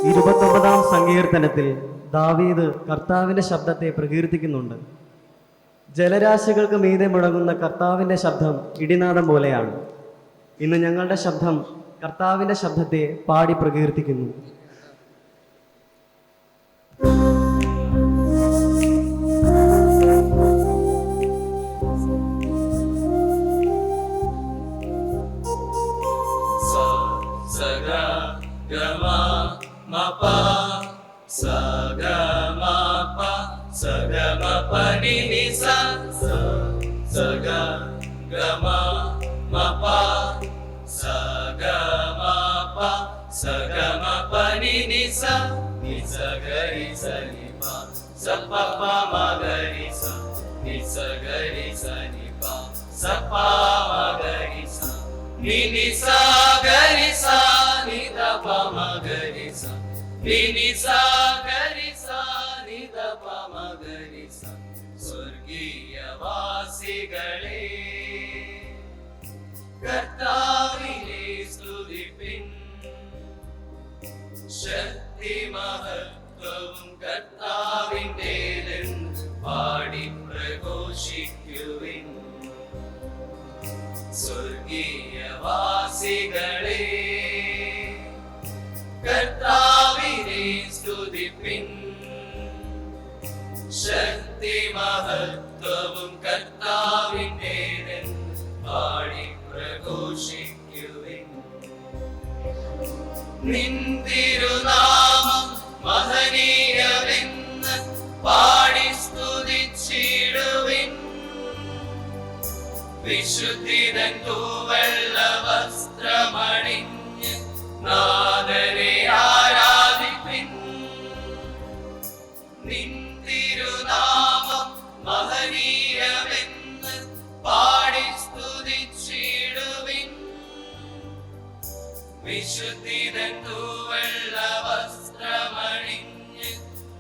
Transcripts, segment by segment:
29-ാം സങ്കീർത്തനത്തിൽ ദാവീദ് കർത്താവിൻ്റെ ശബ്ദത്തെ പ്രകീർത്തിക്കുന്നുണ്ട്. ജലരാശികൾക്ക് മീതെ മുഴങ്ങുന്ന കർത്താവിൻ്റെ ശബ്ദം ഇടിനാദം പോലെയാണ്. ഇന്ന് ഞങ്ങളുടെ ശബ്ദം കർത്താവിൻ്റെ ശബ്ദത്തെ പാടി പ്രകീർത്തിക്കുന്നു. സ്വർഗീയവാസികളെ കർത്താവിനെ സ്തുതിപ്പിൻ, ശക്തി മഹത്വവും കർത്താവിൻ്റെതെന്ന് പാടി പ്രഘോഷിക്കുവിൻ. സ്വർഗീയവാസികളെ കർത്താവിനെ സ്തുതിപ്പിൻ, ശക്തി മഹത്വവും കർത്താവിൻ്റെതെന്ന് പാടി പ്രഘോഷിക്കുവിൻ. നിൻ തിരുനാമം മഹനീയമെന്ന് പാടി സ്തുതിച്ചിടുവിൻ. വിശുദ്ധിതൻ തൂവെള്ള വസ്ത്രമണിഞ്ഞ് നാഥനെ ആരാധിപ്പിൻ. നിൻ തിരുനാമം മഹനീയമെന്ന് പാടി സ്തുതിച്ചിടുവിൻ. വിശുദ്ധിതൻ തൂവെള്ള വസ്ത്രമണിഞ്ഞ്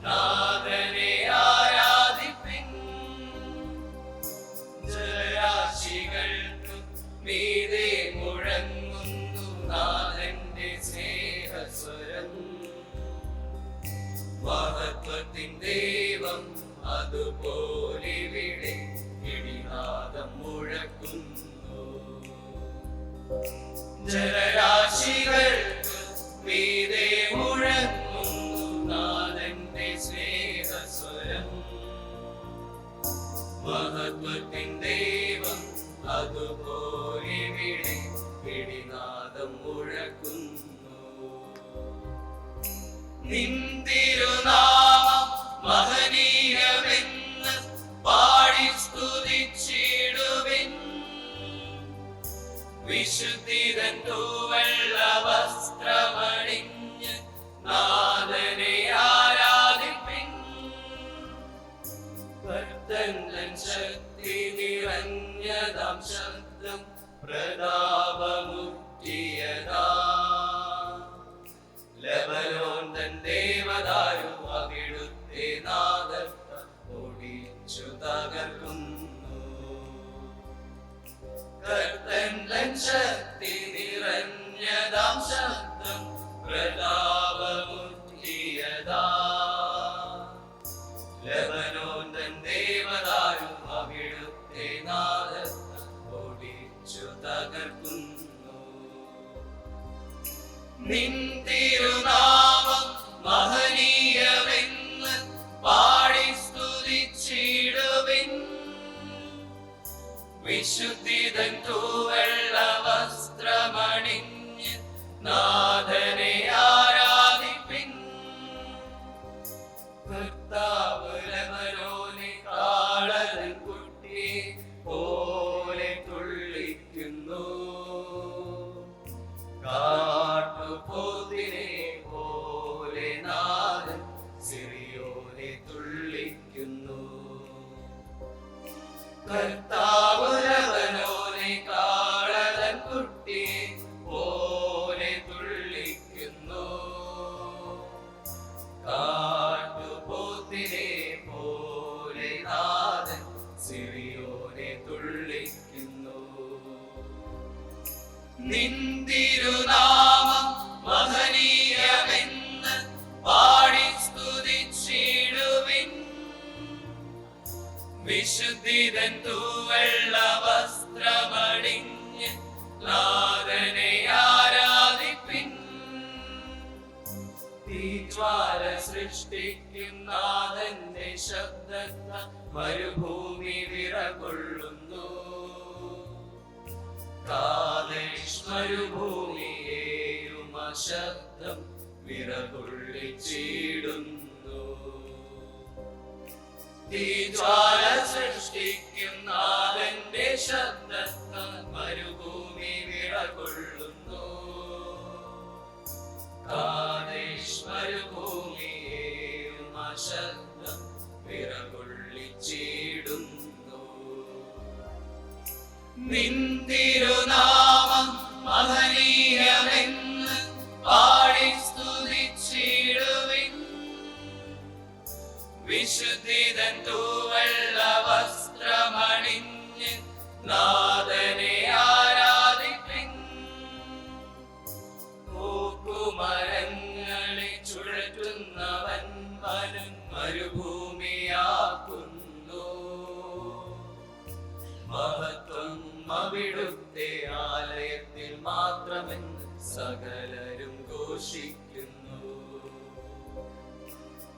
നാഥനെ ആരാധിപ്പിൻ. ജലരാശികൾക്ക് മീതെ മുഴങ്ങുന്നു നാഥന്റെ സ്നേഹസ്വരം. മഹത്വത്തിൻ ദൈവം അതുപോലിവിടെ ഇടിനാദം മുഴക്കുന്നു. ജലരാശികൾക്ക് മീതെ മുഴങ്ങുന്നു നാഥന്റെ സ്നേഹസ്വരം. മഹത്വത്തിൻ ദൈവം അതുപോലിവിടെ ഇടിനാദം മുഴക്കുന്നു. നിൻ തിരുനാമം മഹനീയമെന്ന് പാടി സ്തുതിച്ചിടുവിൻ. വിശുദ്ധിതൻ തൂവെള്ള വസ്ത്രമണിഞ്ഞ് നാഥനെ ആരാധിപ്പിൻ. കർത്തൻ ശക്തി നിറഞ്ഞതാം ശബ്ദം പ്രതാപമുറ്റിയതാ. ലെബനോൻ തൻ ദേവദാരു അവിടുത്തെ നാദത്താൽ ഒടിച്ചു തകർക്കുന്നു. കർത്തൻ തൻ ശക്തി നിറഞ്ഞതാം ശബ്ദം പ്രതാപമുറ്റിയതാ. ലെബനോൻ തൻ ദേവദാരു അവിടുത്തെ നാദത്താൽ ഒടിച്ചു തകർക്കുന്നു. നിൻ തിരുനാമം മഹനീയമെന്ന് പാടി സ്തുതിച്ചിടുവിൻ. വിശുദ്ധിതൻ തൂവെള്ള വസ്ത്രമണിഞ്ഞ് നാഥനെ ആരാധിപ്പിൻ. കർത്താവ് ലെബനോനെ കാളതൻ കുട്ടിയെ പോലെ തുള്ളിക്കുന്നു. കാട്ടുപോത്തിനെ പോലെ നാഥൻ സിറിയോനെ തുള്ളിക്കുന്നു. കർത്താവ് ലെബനോനെ കാളതൻ കുട്ടിയെ പോലെ തുള്ളിക്കുന്നു. കാട്ടുപോത്തിനെ പോലെ നാഥൻ സിറിയോനെ തുള്ളിക്കുന്നു. നിൻ തിരുനാമം മഹനീയമെന്ന് വിശുദ്ധിതൻ തൂവെള്ള വസ്ത്രമണിഞ്ഞ് നാഥനെ ആരാധിപ്പിൻ. തീജ്വാല സൃഷ്ടിക്കും നാഥന്റെ ശബ്ദത്താൽ മരുഭൂമി വിറകൊള്ളുന്നു. കാദേശ് മരുഭൂമിയെയും ആ ശബ്ദം വിറകൊള്ളിച്ചിടുന്നു. തീജ്വാല സൃഷ്ടിക്കും നാഥന്റെ ശബ്ദത്താൽ മരുഭൂമി വിറകൊള്ളുന്നു. കാദേശ് മരുഭൂമിയെയും ആ ശബ്ദം വിറകൊള്ളിച്ചിടുന്നു. നിൻ തിരുനാമം മഹനീയമെന്ന് പാടി സ്തുതിച്ചിടുവിൻ. വിശുദ്ധിതൻ തൂവെള്ള വസ്ത്രമണിഞ്ഞ് നാഥനെ ആരാധിപ്പിൻ. പൂക്കുമരങ്ങളെ ചുഴറ്റുന്നവൻ വനം മരുഭൂമിയാക്കുന്നു. മഹത്വം അവിടുത്തെ ആലയത്തിൽ മാത്രമെന്ന് സകലരും ഘോഷിക്കുന്നു.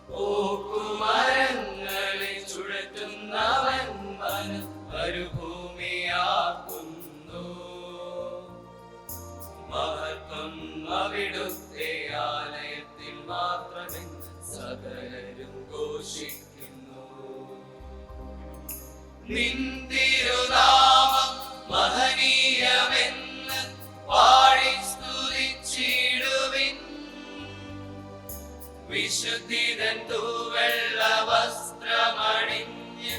പൂക്കുമരങ്ങളെ ചുഴറ്റുന്നവൻ വനം മരുഭൂമിയാക്കുന്നു. മഹത്വം അവിടുത്തെ ആലയത്തിൽ മാത്രമെന്ന് സകലരും ഘോഷിക്കുന്നു. നിൻ തിരുനാമം മഹനീയമെന്ന് പാടി സ്തുതിച്ചിടുവിൻ. വിശുദ്ധിതൻ തൂവെള്ള വസ്ത്രമണിഞ്ഞ്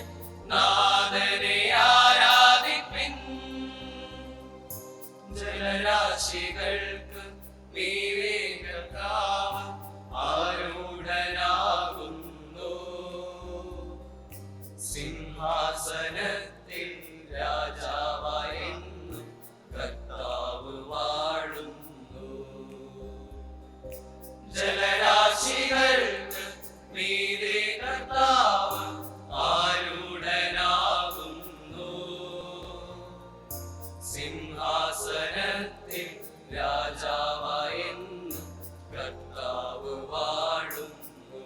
നാഥനെ ആരാധിപ്പിൻ. ജലരാശികൾക്ക് മീതെ കർത്താവ് ആരൂഢനാകുന്നു. സിംഹാസനത്തിൽ രാജാവായെന്നും കർത്താവ് വാഴുന്നു. ജലരാശികൾക്ക് മീതെ കർത്താവ് ആരൂഢനാകുന്നു. സിംഹാസനത്തിൽ രാജാവായെന്നും കർത്താവ് വാഴുന്നു.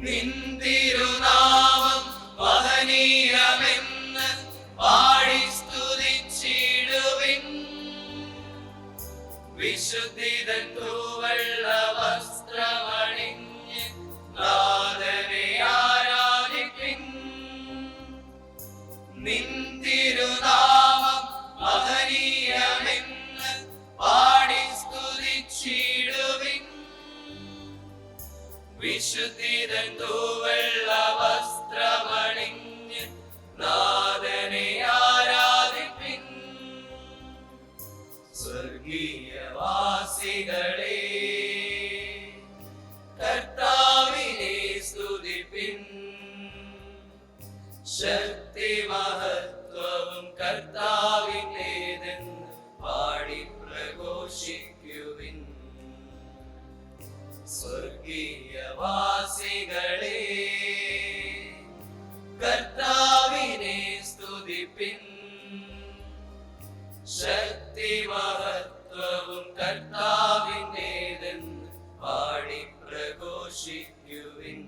നിൻ തിരുനാമം മഹനീയമെന്ന് പാടി സ്തുതിച്ചിടുവിൻ. വിശുദ്ധിതൻ തൂവെള്ള വസ്ത്രമണിഞ്ഞ് നാഥനെ ആരാധിപ്പിൻ. നിൻ തിരുനാമം മഹനീയമെന്ന് പാടി സ്തുതിച്ചിടുവിൻ. വിശുദ്ധിതൻ തൂവെള്ള വസ്ത്രമണിഞ്ഞ് നാഥനെ ആരാധിപ്പിൻ. സ്വർഗീയവാസികളെ കർത്താവിനെ സ്തുതിപ്പിൻ. ശക്തി മഹത്വവും കർത്താവിന്റേതെന്ന് പാടി പ്രഘോഷിക്കുവിൻ. സ്വർഗീയവാസികളെ കർത്താവിനെ സ്തുതിപ്പിൻ. ശക്തി മഹത്വവും കർത്താവിന്റേതെന്ന് പാടി പ്രഘോഷിക്കുവിൻ.